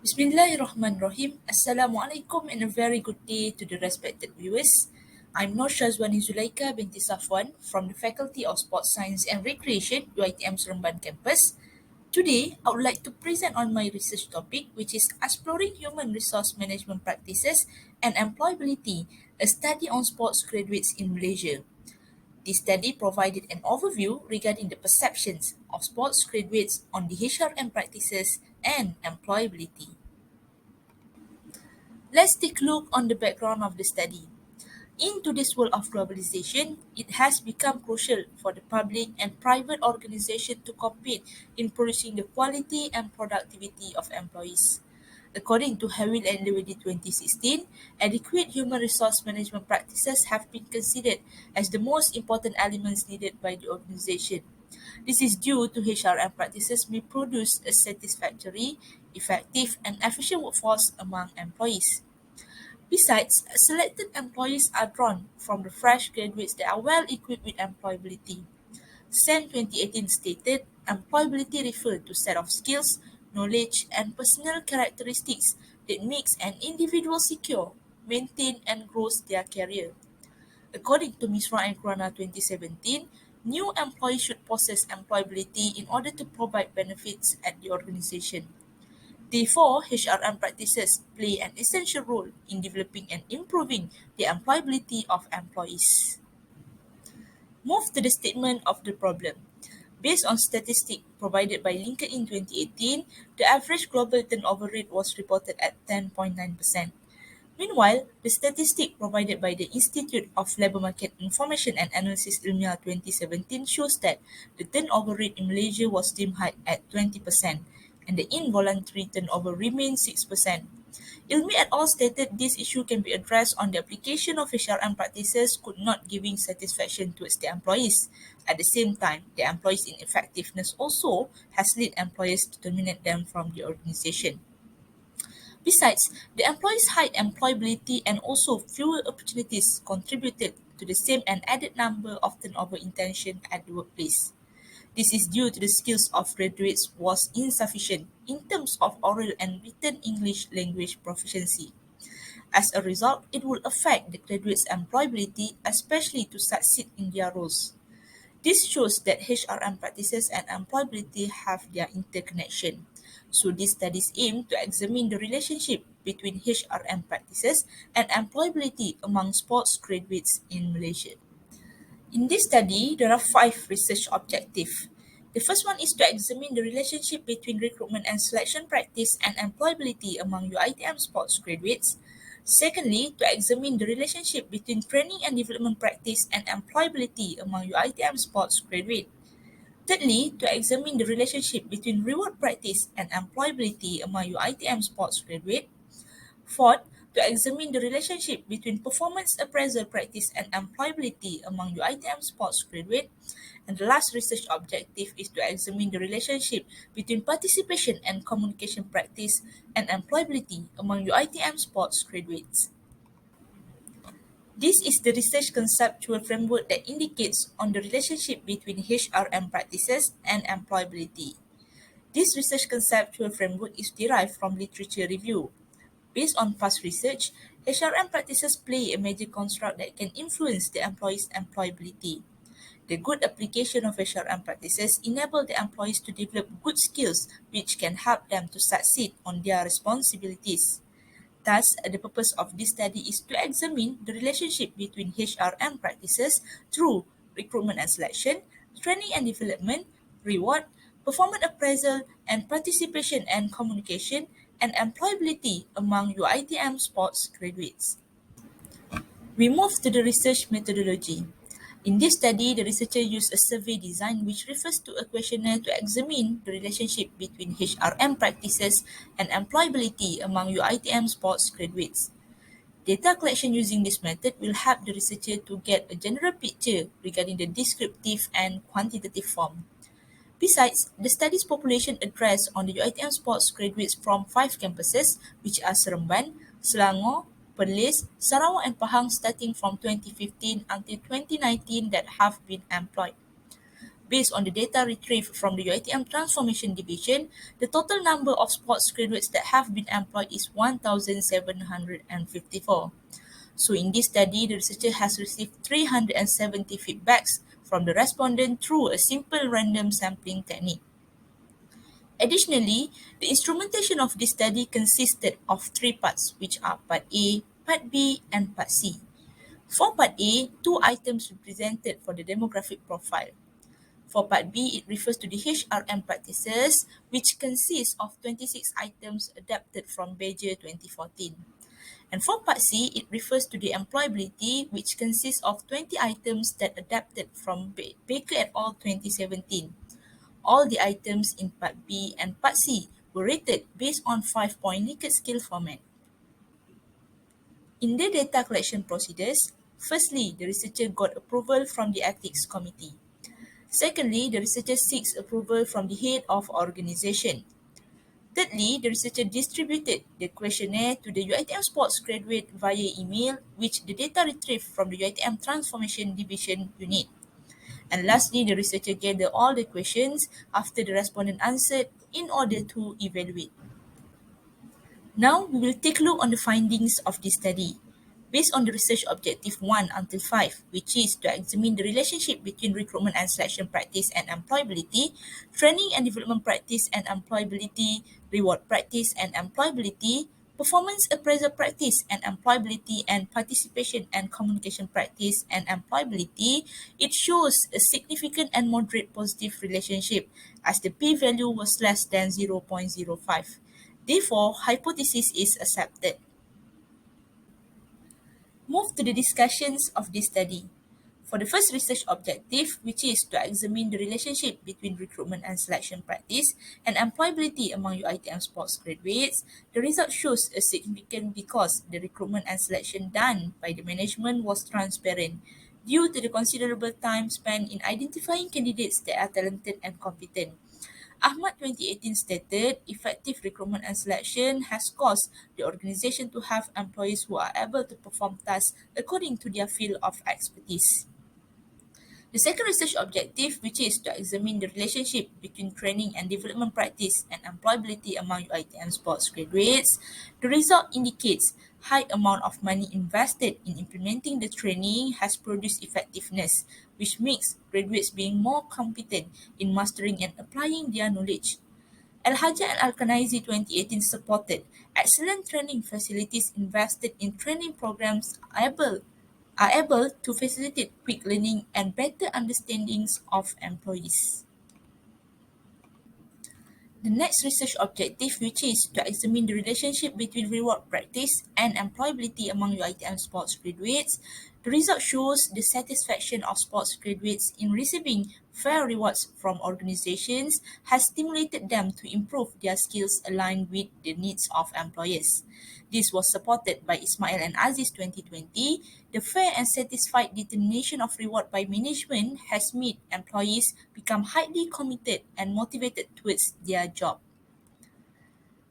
Bismillahirrahmanirrahim. Assalamualaikum and a very good day to the respected viewers. I'm Nur Syazwani Zulaikha binti Safwan from the Faculty of Sports Science and Recreation, UiTM Seremban campus. Today, I would like to present on my research topic, which is Exploring Human Resource Management Practices and Employability, a study on sports graduates in Malaysia. This study provided an overview regarding the perceptions of sports graduates on the HRM practices and employability. Let's take a look on the background of the study. In today's world of globalization, it has become crucial for the public and private organizations to compete in producing the quality and productivity of employees. According to Hewell and Lewedy 2016, adequate human resource management practices have been considered as the most important elements needed by the organization. This is due to HRM practices may produce a satisfactory, effective, and efficient workforce among employees. Besides, selected employees are drawn from the fresh graduates that are well equipped with employability. SEN 2018 stated, employability refers to set of skills, knowledge, and personal characteristics that makes an individual secure, maintain, and grows their career. According to Misra and Krana 2017, new employees should possess employability in order to provide benefits at the organization. Therefore, HRM practices play an essential role in developing and improving the employability of employees. Move to the statement of the problem. Based on statistics provided by LinkedIn 2018, the average global turnover rate was reported at 10.9%. Meanwhile, the statistic provided by the Institute of Labour Market Information and Analysis Ilmiah 2017 shows that the turnover rate in Malaysia was deemed high at 20%, and the involuntary turnover remained 6%. Ilmi et al. Stated this issue can be addressed on the application of HRM practices could not giving satisfaction towards the employees. At the same time, the employees' ineffectiveness also has led employers to terminate them from the organization. Besides, the employees' high employability and also fewer opportunities contributed to the same and added number of turnover intention at the workplace. This is due to the skills of graduates was insufficient in terms of oral and written English language proficiency. As a result, it will affect the graduates' employability, especially to succeed in their roles. This shows that HRM practices and employability have their interconnection. So these studies aim to examine the relationship between HRM practices and employability among sports graduates in Malaysia. In this study, there are 5 research objectives. The first one is to examine the relationship between recruitment and selection practice and employability among UiTM sports graduates. Secondly, to examine the relationship between training and development practice and employability among UiTM sports graduates. Thirdly, to examine the relationship between reward practice and employability among UiTM sports graduates. Fourth, to examine the relationship between performance appraisal practice and employability among UiTM sports graduates. And the last research objective is to examine the relationship between participation and communication practice and employability among UiTM sports graduates. This is the research conceptual framework that indicates on the relationship between HRM practices and employability. This research conceptual framework is derived from literature review. Based on past research, HRM practices play a major construct that can influence the employee's employability. The good application of HRM practices enable the employees to develop good skills which can help them to succeed on their responsibilities. Thus, the purpose of this study is to examine the relationship between HRM practices through recruitment and selection, training and development, reward, performance appraisal, and participation and communication, and employability among UiTM sports graduates. We move to the research methodology. In this study, the researcher used a survey design which refers to a questionnaire to examine the relationship between HRM practices and employability among UiTM sports graduates. Data collection using this method will help the researcher to get a general picture regarding the descriptive and quantitative form. Besides, the study's population addressed on the UiTM sports graduates from 5 campuses, which are Seremban, Selangor, Perlis, Sarawak and Pahang starting from 2015 until 2019 that have been employed. Based on the data retrieved from the UiTM Transformation Division, the total number of sports graduates that have been employed is 1,754. So in this study, the researcher has received 370 feedbacks from the respondent through a simple random sampling technique. Additionally, the instrumentation of this study consisted of three parts, which are Part A, Part B, and Part C. For Part A, two items were presented for the demographic profile. For Part B, it refers to the HRM practices, which consists of 26 items adapted from Badger 2014. And for Part C, it refers to the employability, which consists of 20 items that adapted from Baker et al. 2017. All the items in Part B and Part C were rated based on 5-point Likert scale format. In the data collection procedures, firstly, the researcher got approval from the ethics committee. Secondly, the researcher seeks approval from the head of organization. Thirdly, the researcher distributed the questionnaire to the UiTM Sports graduate via email, which the data retrieved from the UiTM Transformation Division unit. And lastly, the researcher gathered all the questions after the respondent answered in order to evaluate. Now, we will take a look on the findings of this study. Based on the research objective 1 until 5, which is to examine the relationship between recruitment and selection practice and employability, training and development practice and employability, reward practice and employability, performance appraisal practice and employability, and participation and communication practice and employability, it shows a significant and moderate positive relationship as the p-value was less than 0.05. Therefore, hypothesis is accepted. Move to the discussions of this study. For the first research objective, which is to examine the relationship between recruitment and selection practice and employability among UiTM sports graduates, the result shows a significant because the recruitment and selection done by the management was transparent due to the considerable time spent in identifying candidates that are talented and competent. Ahmad 2018 stated, effective recruitment and selection has caused the organization to have employees who are able to perform tasks according to their field of expertise. The second research objective, which is to examine the relationship between training and development practice and employability among UiTM sports graduates, the result indicates high amount of money invested in implementing the training has produced effectiveness, which makes graduates being more competent in mastering and applying their knowledge. Al-Hajar and Al-Kanaizi 2018 supported excellent training facilities invested in training programs are able to facilitate quick learning and better understandings of employees. The next research objective, which is to examine the relationship between reward practice and employability among UiTM sports graduates, the result shows the satisfaction of sports graduates in receiving fair rewards from organizations has stimulated them to improve their skills aligned with the needs of employers. This was supported by Ismail and Aziz 2020. The fair and satisfied determination of reward by management has made employees become highly committed and motivated towards their job.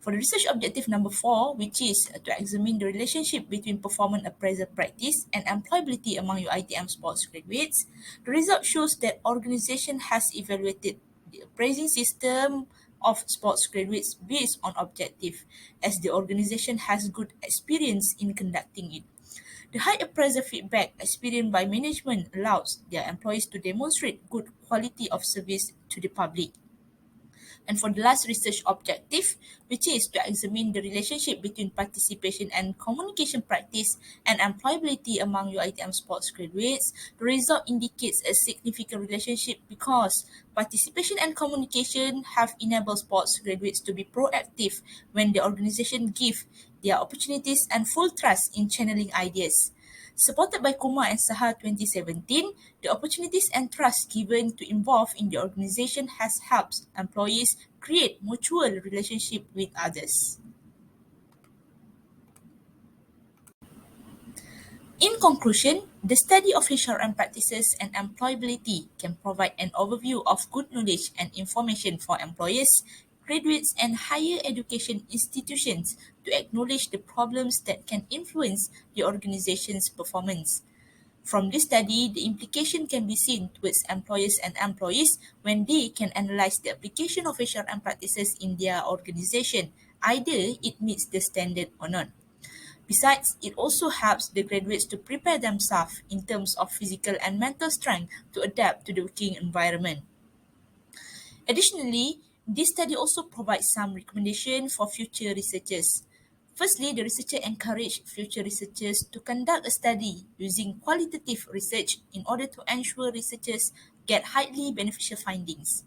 For the research objective number 4, which is to examine the relationship between performance appraisal practice and employability among UiTM sports graduates, the result shows that organization has evaluated the appraising system of sports graduates based on objective, as the organization has good experience in conducting it. The high appraisal feedback experienced by management allows their employees to demonstrate good quality of service to the public. And for the last research objective, which is to examine the relationship between participation and communication practice and employability among UiTM sports graduates, the result indicates a significant relationship because participation and communication have enabled sports graduates to be proactive when the organization give their opportunities and full trust in channeling ideas. Supported by Kumar and Sahar 2017, the opportunities and trust given to involve in the organization has helped employees create mutual relationship with others. In conclusion, the study of HRM practices and employability can provide an overview of good knowledge and information for employers, graduates, and higher education institutions to acknowledge the problems that can influence the organization's performance. From this study, the implication can be seen towards employers and employees when they can analyze the application of HRM practices in their organization, either it meets the standard or not. Besides, it also helps the graduates to prepare themselves in terms of physical and mental strength to adapt to the working environment. Additionally, this study also provides some recommendation for future researchers. Firstly, the researcher encouraged future researchers to conduct a study using qualitative research in order to ensure researchers get highly beneficial findings.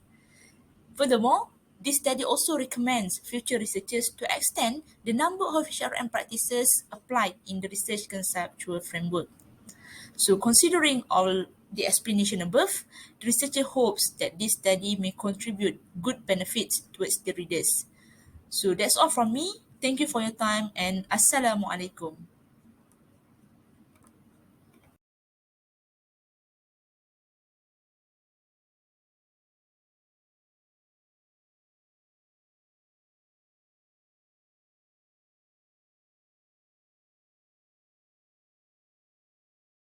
Furthermore, this study also recommends future researchers to extend the number of HRM practices applied in the research conceptual framework. So, considering all the explanation above, the researcher hopes that this study may contribute good benefits towards the readers. So, that's all from me. Thank you for your time and Assalamualaikum.